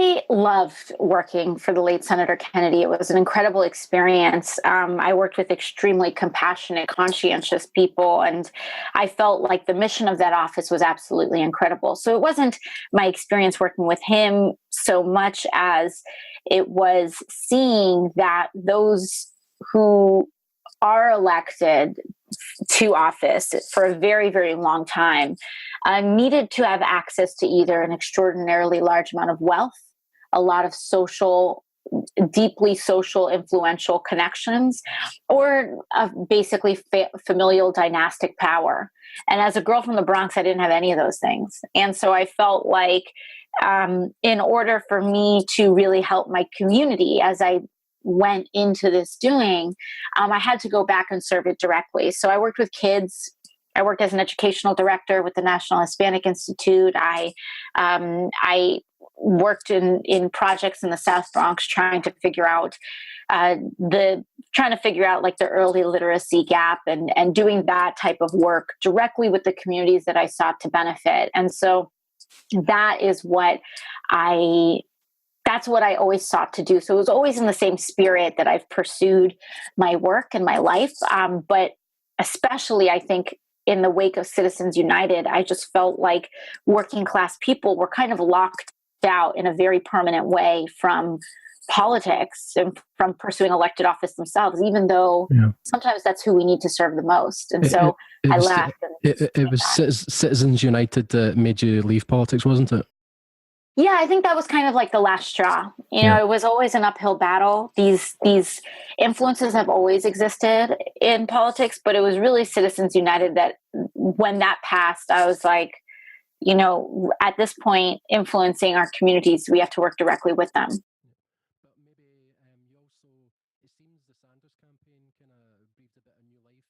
I loved working for the late Senator Kennedy. It was an incredible experience. I worked with extremely compassionate, conscientious people, and I felt like the mission of that office was absolutely incredible. So it wasn't my experience working with him so much as it was seeing that those who are elected to office for a very, very long time needed to have access to either an extraordinarily large amount of wealth, a lot of deeply social influential connections, or basically familial dynastic power. And as a girl from the Bronx, I didn't have any of those things. And so I felt like in order for me to really help my community as I went into this doing, I had to go back and serve it directly. So I worked with kids. I worked as an educational director with the National Hispanic Institute. I worked in projects in the South Bronx trying to figure out like the early literacy gap and doing that type of work directly with the communities that I sought to benefit. And so that's what I always sought to do. So it was always in the same spirit that I've pursued my work and my life. But especially, I think, in the wake of Citizens United, I just felt like working class people were kind of locked out in a very permanent way from politics and from pursuing elected office themselves, even though sometimes that's who we need to serve the most. And so I left. It was Citizens United that made you leave politics, wasn't it? Yeah, I think that was kind of like the last straw. It was always an uphill battle. These influences have always existed in politics, but it was really Citizens United that when that passed, I was like, at this point, influencing our communities, we have to work directly with them. But maybe you also, it seems the Sanders campaign kind of breathed a bit of new life